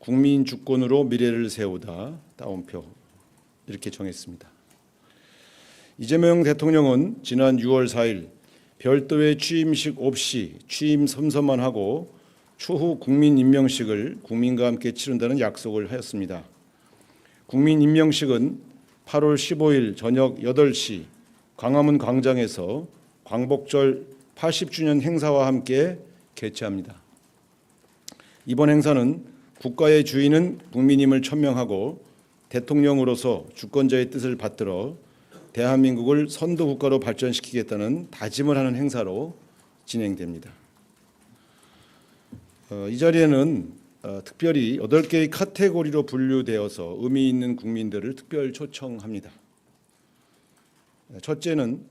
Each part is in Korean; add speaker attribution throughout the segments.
Speaker 1: 국민 주권으로 미래를 세우다. 따옴표 이렇게 정했습니다. 이재명 대통령은 지난 6월 4일 별도의 취임식 없이 취임 선서만 하고 추후 국민 임명식을 국민과 함께 치른다는 약속을 하였습니다. 국민 임명식은 8월 15일 저녁 8시 광화문 광장에서 광복절 80주년 행사와 함께 개최합니다. 이번 행사는 국가의 주인은 국민임을 천명하고 대통령으로서 주권자의 뜻을 받들어 대한민국을 선도국가로 발전시키겠다는 다짐을 하는 행사로 진행됩니다. 이 자리에는 특별히 8개의 카테고리로 분류되어서 의미 있는 국민들을 특별 초청합니다. 첫째는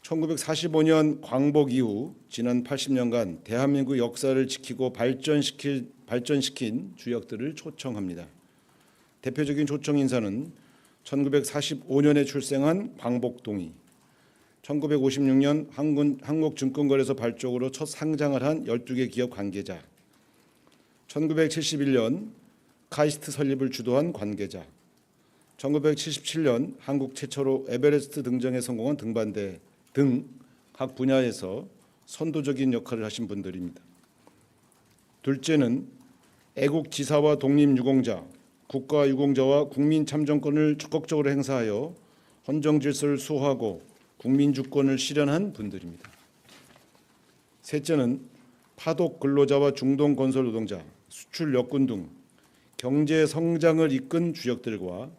Speaker 1: 1945년 광복 이후 지난 80년간 대한민국 역사를 지키고 발전시킨 주역들을 초청합니다. 대표적인 초청 인사는 1945년에 출생한 광복동이, 1956년 한국증권거래소 발족으로 첫 상장을 한 12개 기업 관계자, 1971년 카이스트 설립을 주도한 관계자, 1977년 한국 최초로 에베레스트 등정에 성공한 등반대 등 각 분야에서 선도적인 역할을 하신 분들입니다. 둘째는 애국지사와 독립유공자, 국가유공자와 국민참정권을 적극적으로 행사하여 헌정질서를 수호하고 국민주권을 실현한 분들입니다. 셋째는 파독 근로자와 중동건설 노동자, 수출 역군 등 경제 성장을 이끈 주역들과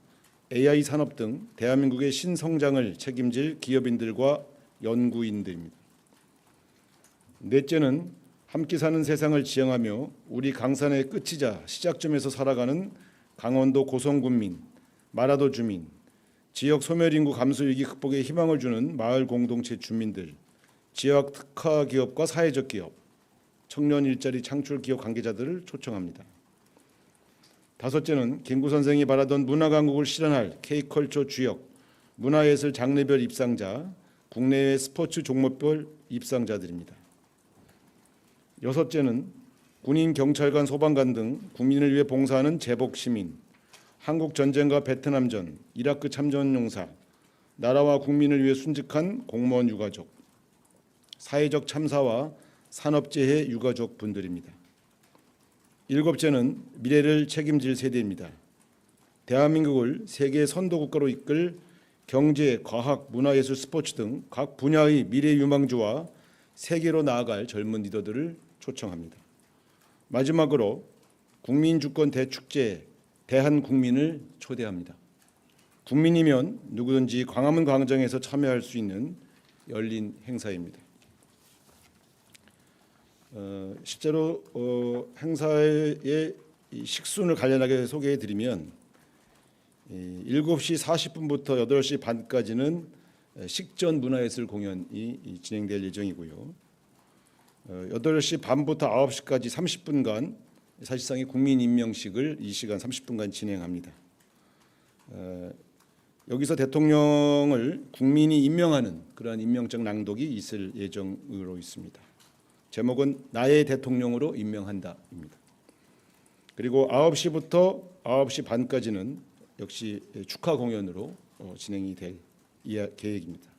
Speaker 1: AI 산업 등 대한민국의 신성장을 책임질 기업인들과 연구인들입니다. 넷째는 함께 사는 세상을 지향하며 우리 강산의 끝이자 시작점에서 살아가는 강원도 고성군민, 마라도 주민, 지역 소멸인구 감소 위기 극복에 희망을 주는 마을 공동체 주민들, 지역 특화 기업과 사회적 기업, 청년 일자리 창출 기업 관계자들을 초청합니다. 다섯째는 김구 선생이 바라던 문화강국을 실현할 K컬처 주역, 문화예술 장르별 입상자, 국내외 스포츠 종목별 입상자들입니다. 여섯째는 군인, 경찰관, 소방관 등 국민을 위해 봉사하는 제복 시민, 한국 전쟁과 베트남전, 이라크 참전 용사, 나라와 국민을 위해 순직한 공무원 유가족, 사회적 참사와 산업재해 유가족 분들입니다. 일곱째는 미래를 책임질 세대입니다. 대한민국을 세계 선도국가로 이끌 경제, 과학, 문화예술, 스포츠 등 각 분야의 미래 유망주와 세계로 나아갈 젊은 리더들을 초청합니다. 마지막으로 국민주권 대축제 대한국민을 초대합니다. 국민이면 누구든지 광화문 광장에서 참여할 수 있는 열린 행사입니다. 실제로 행사의 식순을 간략하게 소개해드리면 7시 40분부터 8시 반까지는 식전 문화예술 공연이 진행될 예정이고요. 8시 반부터 9시까지 30분간 사실상의 국민 임명식을 이 시간 30분간 진행합니다. 여기서 대통령을 국민이 임명하는 그러한 임명장 낭독이 있을 예정으로 있습니다. 제목은 나의 대통령으로 임명한다입니다. 그리고 9시부터 9시 반까지는 역시 축하 공연으로 진행이 될 계획입니다.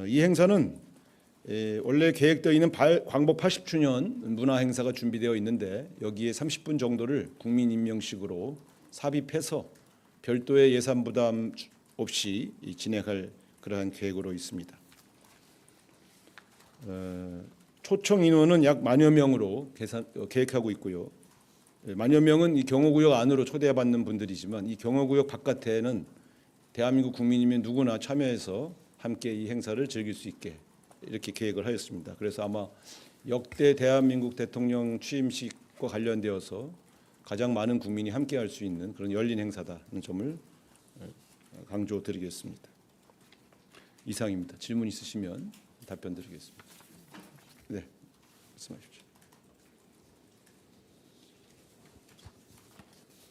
Speaker 1: 이 행사는 원래 계획되어 있는 광복 80주년 문화 행사가 준비되어 있는데 여기에 30분 정도를 국민 임명식으로 삽입해서 별도의 예산 부담 없이 진행할 그러한 계획으로 있습니다. 초청 인원은 약 10,000여 명으로 계획하고 있고요. 10,000여 명은 이 경호구역 안으로 초대받는 분들이지만 이 경호구역 바깥에는 대한민국 국민이면 누구나 참여해서 함께 이 행사를 즐길 수 있게 이렇게 계획을 하였습니다. 그래서 아마 역대 대한민국 대통령 취임식과 관련되어서 가장 많은 국민이 함께할 수 있는 그런 열린 행사다는 점을 강조드리겠습니다. 이상입니다. 질문 있으시면 답변 드리겠습니다. 네, 말씀하십시오.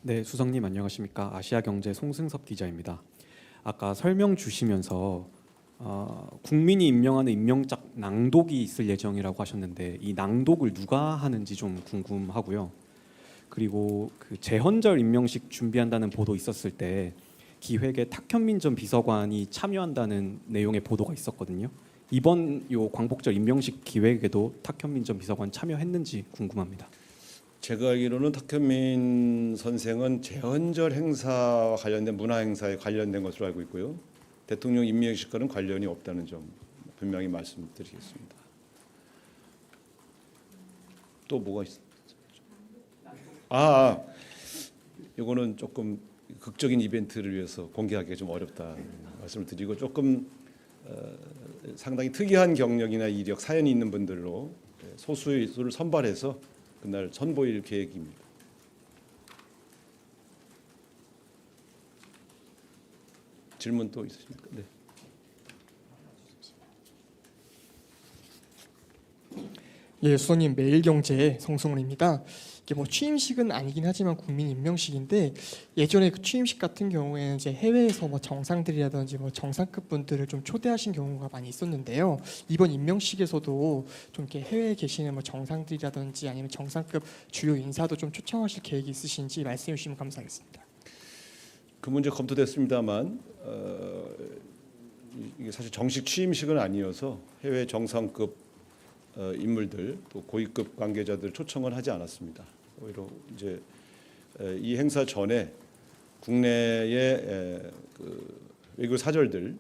Speaker 2: 네, 수석님 안녕하십니까? 아시아경제 송승섭 기자입니다. 아까 설명 주시면서 국민이 임명하는 임명장 낭독이 있을 예정이라고 하셨는데 이 낭독을 누가 하는지 좀 궁금하고요. 그리고 그 재헌절 임명식 준비한다는 보도 있었을 때 기획에 탁현민 전 비서관이 참여한다는 내용의 보도가 있었거든요. 이번 요 광복절 임명식 기획에도 탁현민 전 비서관 참여했는지 궁금합니다.
Speaker 1: 제가 알기로는 탁현민 선생은 재헌절 행사와 관련된 문화 행사에 관련된 것으로 알고 있고요. 대통령 임명식과는 관련이 없다는 점 분명히 말씀드리겠습니다. 또 뭐가 있어? 이거는 조금 극적인 이벤트를 위해서 공개하기가 좀 어렵다 말씀을 드리고 조금 상당히 특이한 경력이나 이력, 사연이 있는 분들로 소수를 선발해서 그날 선보일 계획입니다. 질문 또 있으십니까? 네.
Speaker 3: 예, 수석님 매일경제 성승훈입니다. 이게 뭐 취임식은 아니긴 하지만 국민 임명식인데 예전에 그 취임식 같은 경우에는 이제 해외에서 뭐 정상들이라든지 뭐 정상급 분들을 좀 초대하신 경우가 많이 있었는데요. 이번 임명식에서도 좀 이렇게 해외에 계시는 뭐 정상들이라든지 아니면 정상급 주요 인사도 좀 초청하실 계획이 있으신지 말씀해 주시면 감사하겠습니다.
Speaker 1: 그 문제 검토됐습니다만 이게 사실 정식 취임식은 아니어서 해외 정상급 인물들 또 고위급 관계자들 초청을 하지 않았습니다. 오히려 이제 이 행사 전에 국내의 그 외교 사절들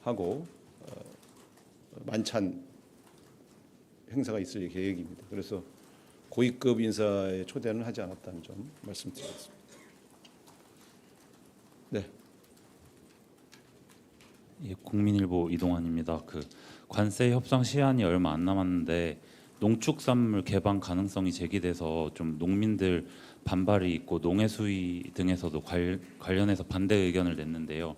Speaker 1: 하고 만찬 행사가 있을 계획입니다. 그래서 고위급 인사의 초대는 하지 않았다는 점 말씀드리겠습니다. 네.
Speaker 4: 예, 국민일보 이동환입니다. 그 관세 협상 시한이 얼마 안 남았는데 농축산물 개방 가능성이 제기돼서 좀 농민들 반발이 있고 농해 수위 등에서도 관련해서 반대 의견을 냈는데요.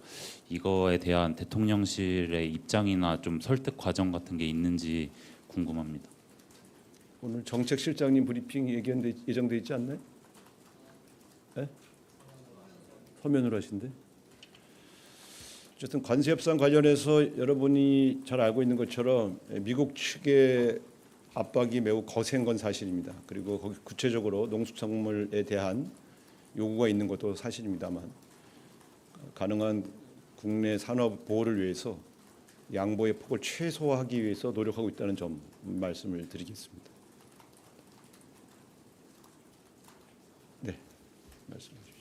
Speaker 4: 이거에 대한 대통령실의 입장이나 좀 설득 과정 같은 게 있는지 궁금합니다.
Speaker 1: 오늘 정책실장님 브리핑 예정돼 있지 않나요? 네? 서면으로 하신대. 어쨌든 관세 협상 관련해서 여러분이 잘 알고 있는 것처럼 미국 측의 압박이 매우 거센 건 사실입니다. 그리고 거기 구체적으로 농수산물에 대한 요구가 있는 것도 사실입니다만 가능한 국내 산업 보호를 위해서 양보의 폭을 최소화하기 위해서 노력하고 있다는 점 말씀을 드리겠습니다. 네, 말씀해 주시죠.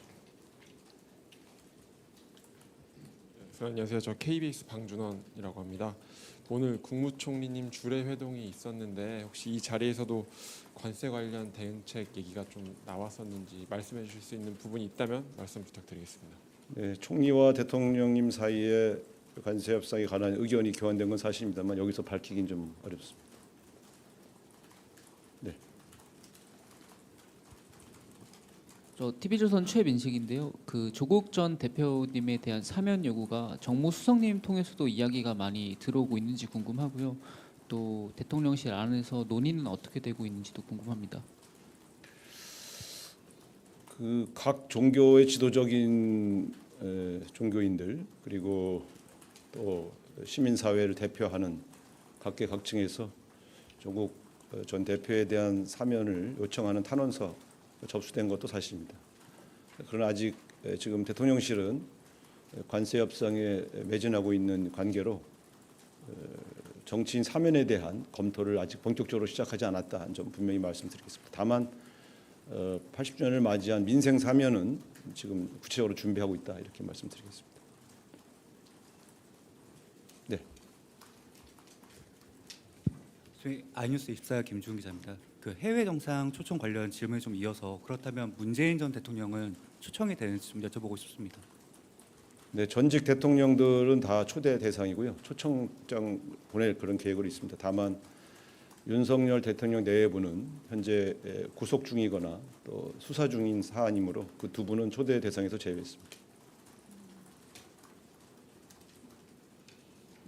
Speaker 5: 안녕하세요. 저 KBS 방준원이라고 합니다. 오늘 국무총리님 주례 회동이 있었는데 혹시 이 자리에서도 관세 관련 대응책 얘기가 좀 나왔었는지 말씀해 주실 수 있는 부분이 있다면 말씀 부탁드리겠습니다.
Speaker 1: 네, 총리와 대통령님 사이에 관세 협상에 관한 의견이 교환된 건 사실입니다만 여기서 밝히긴 좀 어렵습니다. 네.
Speaker 6: 저 TV조선 최민식인데요. 그 조국 전 대표님에 대한 사면 요구가 정무수석님 통해서도 이야기가 많이 들어오고 있는지 궁금하고요. 또 대통령실 안에서 논의는 어떻게 되고 있는지도 궁금합니다.
Speaker 1: 그 각 종교의 지도적인 종교인들 그리고 또 시민사회를 대표하는 각계각층에서 조국 전 대표에 대한 사면을 요청하는 탄원서 접수된 것도 사실입니다. 그러나 아직 지금 대통령실은 관세 협상에 매진하고 있는 관계로 정치인 사면에 대한 검토를 아직 본격적으로 시작하지 않았다는 점 분명히 말씀드리겠습니다. 다만 80주년을 맞이한 민생 사면은 지금 구체적으로 준비하고 있다 이렇게 말씀드리겠습니다. 네.
Speaker 7: 저희 아이뉴스 24 김주훈 기자입니다. 그 해외 정상 초청 관련 질문에 좀 이어서 그렇다면 문재인 전 대통령은 초청이 되는지 좀 여쭤보고 싶습니다.
Speaker 1: 네, 전직 대통령들은 다 초대 대상이고요. 초청장 보낼 그런 계획으로 있습니다. 다만 윤석열 대통령 내외부는 현재 구속 중이거나 또 수사 중인 사안이므로 그 두 분은 초대 대상에서 제외했습니다.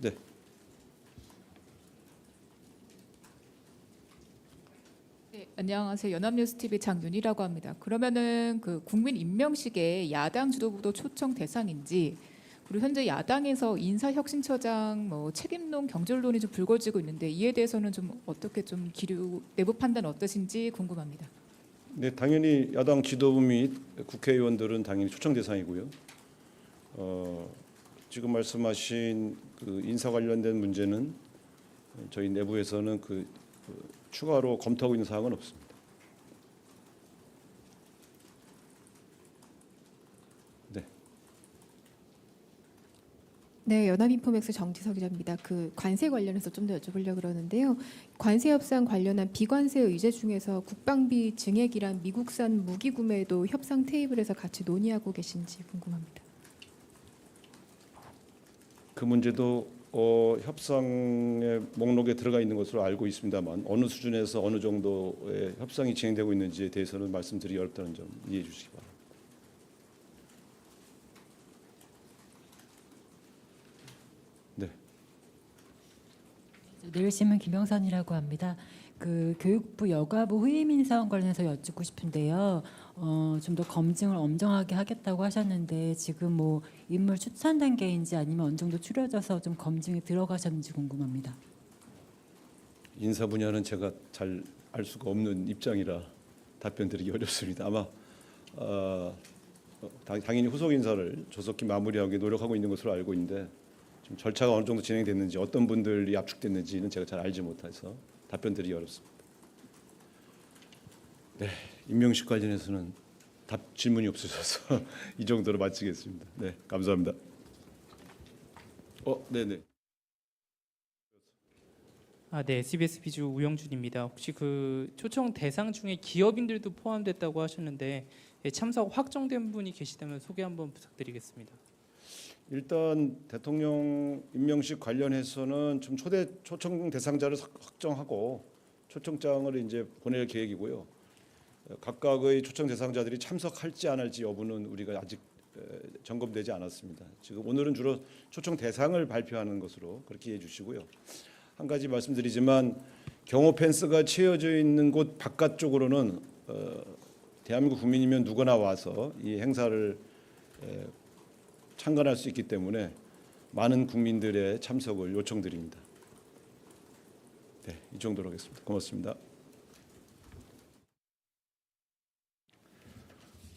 Speaker 1: 네.
Speaker 8: 네, 안녕하세요. 연합뉴스 TV 장윤희라고 합니다. 그러면은 그 국민 임명식에 야당 지도부도 초청 대상인지 그리고 현재 야당에서 인사혁신처장 뭐 책임론 경질론이 좀 불거지고 있는데 이에 대해서는 좀 어떻게 좀 기류 내부 판단 어떠신지 궁금합니다.
Speaker 1: 네, 당연히 야당 지도부 및 국회의원들은 당연히 초청 대상이고요. 지금 말씀하신 그 인사 관련된 문제는 저희 내부에서는 추가로 검토하고 있는 사항은 없습니다. 네.
Speaker 9: 네, 연합인포맥스 정지석 기자입니다. 그 관세 관련해서 좀 더 여쭤보려고 그러는데요. 관세 협상 관련한 비관세 의제 중에서 국방비 증액이란 미국산 무기 구매도 협상 테이블에서 같이 논의하고 계신지 궁금합니다.
Speaker 1: 그 문제도 협상의 목록에 들어가 있는 것으로 알고 있습니다만 어느 수준에서 어느 정도의 협상이 진행되고 있는지에 대해서는 말씀드리기 어렵다는 점 이해해 주시기 바랍니다. 네.
Speaker 10: 내일신문 김영선이라고 합니다. 그 교육부 여가부 후임 인사원 관련해서 여쭙고 싶은데요. 좀 더 검증을 엄정하게 하겠다고 하셨는데 지금 뭐 인물 추천 단계인지 아니면 어느 정도 추려져서 좀 검증에 들어가셨는지 궁금합니다.
Speaker 1: 인사 분야는 제가 잘 알 수가 없는 입장이라 답변드리기 어렵습니다. 아마 당연히 후속 인사를 조속히 마무리하기 노력하고 있는 것으로 알고 있는데 좀 절차가 어느 정도 진행됐는지 어떤 분들이 압축됐는지는 제가 잘 알지 못해서 답변드리기 어렵습니다. 네, 임명식 관련해서는 질문이 없으셔서 이 정도로 마치겠습니다. 네, 감사합니다. 네네.
Speaker 11: 네, SBS 비주 우영준입니다. 혹시 그 초청 대상 중에 기업인들도 포함됐다고 하셨는데 참석 확정된 분이 계시다면 소개 한번 부탁드리겠습니다.
Speaker 1: 일단 대통령 임명식 관련해서는 좀 초청 대상자를 확정하고 초청장을 이제 보낼 계획이고요. 각각의 초청 대상자들이 참석할지 안 할지 여부는 우리가 아직 점검되지 않았습니다. 지금 오늘은 주로 초청 대상을 발표하는 것으로 그렇게 이해해 주시고요. 한 가지 말씀드리지만 경호 펜스가 채워져 있는 곳 바깥쪽으로는 대한민국 국민이면 누구나 와서 이 행사를 참관할 수 있기 때문에 많은 국민들의 참석을 요청드립니다. 네, 이 정도로 하겠습니다. 고맙습니다.